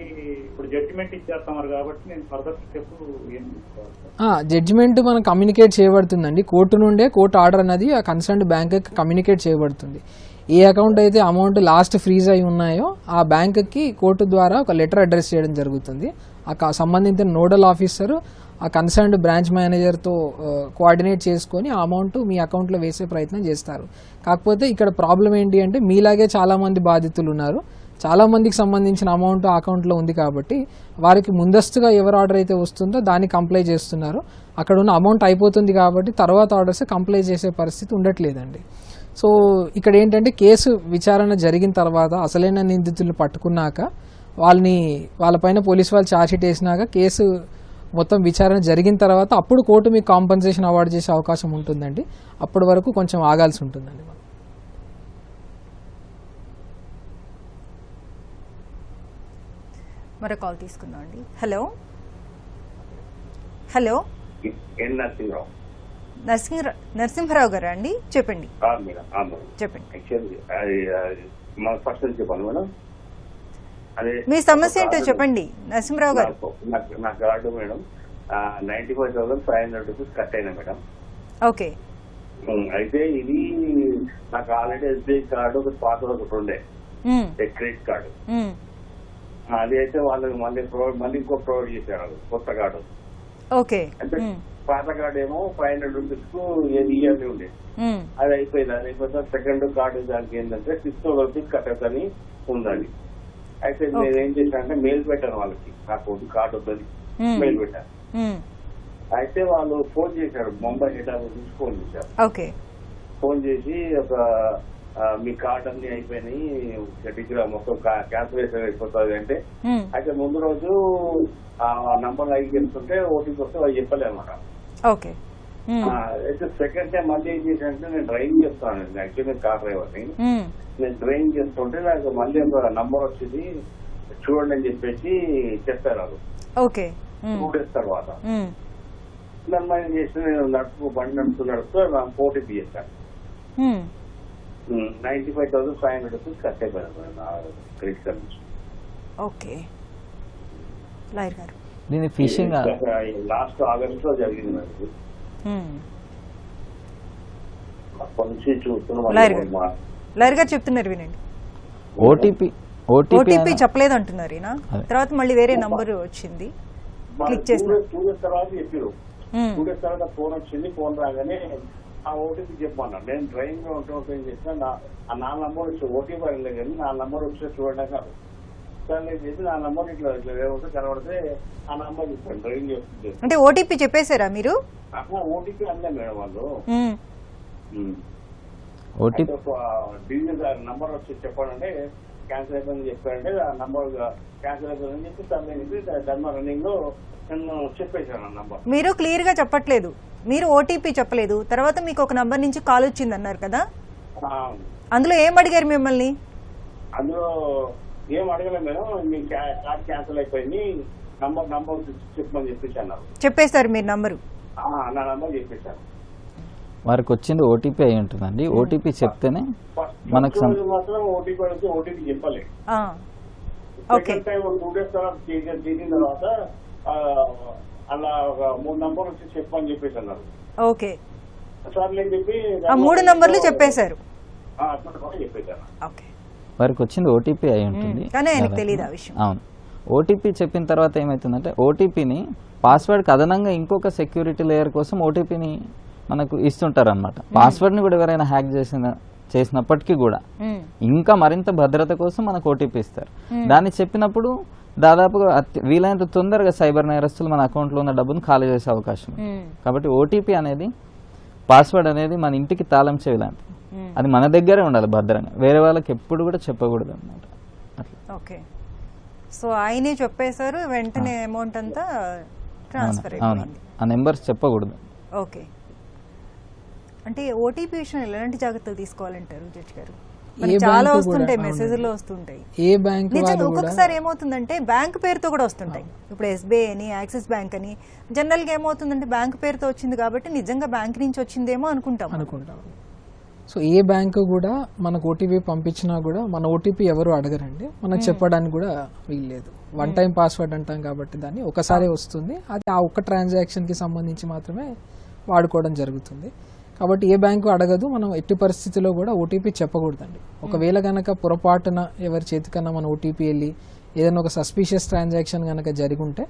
ఇప్పుడు జడ్జిమెంట్ ఇచ్చేస్తున్నారు కాబట్టి నేను ఫర్దర్ స్టెప్ ఏం తీసుకోవాలి? జడ్జిమెంట్ మనం కమ్యూనికేట్ చేయబడుతుందండి. కోర్టు నుండే కోర్టు ఆర్డర్ అనేది ఆ కన్సర్న్డ్ బ్యాంక్ కమ్యూనికేట్ చేయబడుతుంది. ఏ అకౌంట్ అయితే అమౌంట్ లాస్ట్ ఫ్రీజ్ అయి ఉన్నాయో ఆ బ్యాంక్కి కోర్టు ద్వారా ఒక లెటర్ అడ్రస్ చేయడం జరుగుతుంది. ఆ సంబంధించిన నోడల్ ఆఫీసర్ ఆ కన్సర్న్డ్ బ్రాంచ్ మేనేజర్తో కోఆర్డినేట్ చేసుకొని ఆ అమౌంట్ మీ అకౌంట్లో వేసే ప్రయత్నం చేస్తారు. కాకపోతే ఇక్కడ ప్రాబ్లం ఏంటి అంటే మీలాగే చాలామంది బాధితులు ఉన్నారు. చాలామందికి సంబంధించిన అమౌంట్ ఆ అకౌంట్లో ఉంది కాబట్టి వారికి ముందస్తుగా ఎవరు ఆర్డర్ అయితే వస్తుందో దాన్ని కంప్లై చేస్తున్నారు. అక్కడ ఉన్న అమౌంట్ అయిపోతుంది కాబట్టి తర్వాత ఆర్డర్స్ కంప్లై చేసే పరిస్థితి ఉండట్లేదండి. సో ఇక్కడ ఏంటంటే కేసు విచారణ జరిగిన తర్వాత అసలైన నిందితులను పట్టుకున్నాక వాళ్ళపైన పోలీసు వాళ్ళు ఛార్జ్షీట్ వేసినాక కేసు మొత్తం విచారణ జరిగిన తర్వాత అప్పుడు కోర్టు మీకు కాంపన్సేషన్ అవార్డు చేసే అవకాశం ఉంటుందండి. అప్పటి వరకు కొంచెం ఆగాల్సి ఉంటుందండి. మరో కాల్ తీసుకుందాం అండి. హలో హలో నరసింహరావు గారా అండి? చెప్పండి చెప్పండి. ఫస్ట్ నుంచి చెప్పాను మేడం. అదే మీ సమస్య ఏంటో చెప్పండి నరసింహరావు గారు. నా కార్డు మేడం 95,500 రూపీస్ కట్ అయినా మేడం. ఓకే. అయితే ఇది నాకు ఆల్రెడీ ఎస్బీఐ కార్డు ఒక పాత ఒకటి ఉండే క్రెడిట్ కార్డు. అది అయితే వాళ్ళు మళ్ళీ ఇంకో ప్రొవైడ్ చేశారు కొత్త కార్డు. ఓకే. అంటే పాత కార్డు ఏమో 500 రూపీస్ కు ఇయర్లీ ఉండే. అది అయిపోయింది. అది అయిపోతే సెకండ్ కార్డు దానికి ఏంటంటే 6,000 రూపీస్ కట్టని ఉందని. అయితే నేను ఏం చేశాను అంటే మెయిల్ పెట్టాను వాళ్ళకి, నాకు కార్డు వద్దని మెయిల్ పెట్టాను. అయితే వాళ్ళు ఫోన్ చేశారు, ముంబై హెడ్ ఆఫీస్ నుంచి ఫోన్ చేశారు. ఫోన్ చేసి ఒక మీ కార్డు అన్ని అయిపోయినాయి, డిగ్రీ మొత్తం క్యాన్సిలేషన్ అయిపోతుంది అంటే. అయితే ముందు రోజు ఆ నంబర్ అయి చెప్తుంటే ఓటీపీ వస్తే వాళ్ళు చెప్పలేమన్నమాట. అయితే సెకండ్ టైం మళ్ళీ ఏం చేశానంటే నేను డ్రైవింగ్ చేస్తాను, యాక్చువల్లీ కార్ డ్రైవర్ని. నేను డ్రైవింగ్ చేస్తుంటే నాకు మళ్ళీ ఒక నంబర్ వచ్చింది చూడండి అని చెప్పేసి చెప్పారు వాళ్ళు 2 days తర్వాత. దాన్ని ఏం చేసిన నేను బండి నడుపుతూ నాకు ఓటీపీ చేశాను. 95,500 రూపీస్ కట్ అయిపోయాను నా క్రెడిట్ కార్డ్ నుంచి. ఓకే. లాయర్ గారు దీని ఫిషింగ్ లాస్ట్ ఆగస్ట్ లో జరిగింది నాకు. అప్పటి నుంచి చూస్తున్నాం. లాయర్ గారు చెప్తున్నారు వినండి. ఓటీపీ చెప్పలేదు అంటున్నారు ఈయన. తర్వాత మళ్ళీ వేరే నంబర్ వచ్చింది, క్లిక్ చేసి 2 days తర్వాత చెప్పారు. 2 days తర్వాత ఫోన్ వచ్చింది. ఫోన్ రాగానే ఆ ఓటీపీ చెప్పమన్నారు. నేను డ్రైవింగ్ లో ఉంటే ఏం చేసిన నా నంబర్ వచ్చి ఓటీపీ అడగలేదు కానీ నా నంబర్ వచ్చి చూడండి కాదు సార్. నేను చెప్పి నా నంబర్ ఇట్లా కనబడితే ఆ నంబర్ చెప్పాను డ్రైవింగ్ చేస్తుంది. అంటే ఓటీపీ చెప్పేశారా మీరు? ఓటీపీ అందే మేడం వాళ్ళు. డీజిల్ నంబర్ వచ్చి చెప్పాడంటే క్యాన్సిల్ అయిపోయిందని చెప్పారంటే ఆ నంబర్ క్యాన్సిల్ అయిపోయిందని చెప్పి ధర్మ రన్నింగ్ లో నేను చెప్పేశాను ఆ నంబర్. మీరు క్లియర్ గా చెప్పట్లేదు, మీరు ఓటీపీ చెప్పలేదు. తర్వాత మీకు ఒక నంబర్ నుంచి కాల్ వచ్చింది అన్నారు కదా, అందులో ఏం అడిగారు మిమ్మల్ని? అందులో ఏం అడగలేదు మేడం, మీ కార్డ్ క్యాన్సిల్ అయిపోయింది, నంబర్ చెప్పమని చెప్పేసి అన్నారు. చెప్పేశారు మీరు నంబరు? నా నంబర్ చెప్పేశారు. వారికి వచ్చింది ఓటీపీ అయి ఉంటుందండి. ఓటీపీ చెప్తేనే మనకు మాత్రం ఓటీపీ చెప్పలే. సెకండ్ టైం 2 days తర్వాత చేసిన తర్వాత అలా ఒక 3 నంబర్ వచ్చి చెప్పని చెప్పేసి అన్నారు. ఓకే. సార్ నేను చెప్పి 3 నంబర్లు చెప్పేశారు. చెప్పేశారు. వారికి వచ్చింది ఓటీపీ అయి ఉంటుంది. అవును. ఓటీపీ చెప్పిన తర్వాత ఏమవుతుందంటే ఓటీపీని పాస్వర్డ్కి అదనంగా ఇంకొక సెక్యూరిటీ లేయర్ కోసం ఓటీపీని మనకు ఇస్తుంటారు అనమాట. పాస్వర్డ్ని కూడా ఎవరైనా హ్యాక్ చేసినప్పటికీ కూడా ఇంకా మరింత భద్రత కోసం మనకు ఓటీపీ ఇస్తారు. దాన్ని చెప్పినప్పుడు దాదాపుగా వీలైనంత తొందరగా సైబర్ నేరస్తులు మన అకౌంట్లో ఉన్న డబ్బును ఖాళీ చేసే అవకాశం. కాబట్టి ఓటీపీ అనేది, పాస్వర్డ్ అనేది మన ఇంటికి తాళం చెవి లాంటిది. అది మన దగ్గరే ఉండాలి భద్రంగా, వేరే వాళ్ళకి ఎప్పుడు కూడా చెప్పకూడదు అనమాట. ఓకే. సో ఆయనే చెప్పేశారు, వెంటనే అమౌంట్ అంతా ట్రాన్స్ఫర్ అయిపోయింది. ఆ నెంబర్స్ చెప్పకూడదు. ఓకే. అంటే ఓటీపీ విషయంలో ఎలాంటి జాగ్రత్తలు తీసుకోవాలంటారు జడ్జి గారు? చాలా వస్తుంటాయి, మెసేజ్లో వస్తుంటాయి. ఏ బ్యాంక్ నిజంగా ఒక్కొక్కసారి ఏమవుతుందంటే బ్యాంక్ పేరుతో కూడా వస్తుంటాయి. ఇప్పుడు SBI అని, యాక్సిస్ బ్యాంక్ అని, జనరల్ గా ఏమవుతుందంటే బ్యాంక్ పేరుతో వచ్చింది కాబట్టి నిజంగా బ్యాంక్ నుంచి వచ్చిందేమో అనుకుంటాం. సో ఏ బ్యాంకు కూడా మనకు ఓటీపీ పంపించినా కూడా మన ఓటీపీ ఎవరు అడగరండి, మనకు చెప్పడానికి కూడా వీల్లేదు. వన్ టైం పాస్వర్డ్ అంటాం కాబట్టి దాన్ని ఒకసారి వస్తుంది, అది ఆ ఒక్క ట్రాన్సాక్షన్కి సంబంధించి మాత్రమే వాడుకోవడం జరుగుతుంది. కాబట్టి ఏ బ్యాంకు అడగదు, మనం ఎట్టి పరిస్థితిలో కూడా ఓటీపీ చెప్పకూడదండి. ఒకవేళ కనుక పొరపాటున ఎవరి చేతికన్నా మన ఓటీపీ వెళ్ళి ఏదైనా ఒక సస్పీషియస్ ట్రాన్సాక్షన్ కనుక జరిగి ఉంటే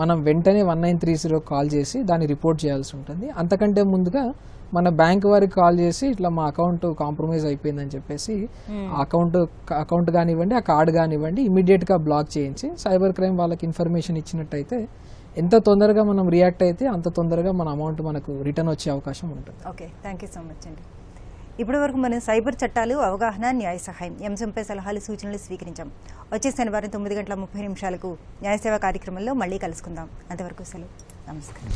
మనం వెంటనే 1930 కాల్ చేసి దాన్ని రిపోర్ట్ చేయాల్సి ఉంటుంది. అంతకంటే ముందుగా మన బ్యాంక్ వారికి కాల్ చేసి ఇట్లా మా అకౌంట్ కాంప్రమైజ్ అయిపోయిందని చెప్పేసి అకౌంట్ కానివ్వండి, ఆ కార్డు కానివ్వండి ఇమీడియట్గా బ్లాక్ చేయించి సైబర్ క్రైమ్ వాళ్ళకి ఇన్ఫర్మేషన్ ఇచ్చినట్టయితే ఎంత తొందరగా మనం రియాక్ట్ అయితే అంత తొందరగా మన అమౌంట్ మనకు రిటర్న్ వచ్చే అవకాశం ఉంటుంది. Okay, thank you so much అండి. ఇప్పటి వరకు మనం సైబర్ చట్టాలు, అవగాహన, న్యాయ సహాయం అంశంపై సలహాలు, సూచనలు స్వీకరించాం. వచ్చే శనివారం 9:30 న్యాయ సేవ కార్యక్రమంలో మళ్ళీ కలుసుకుందాం. అంతవరకు సెలవు, నమస్కారం.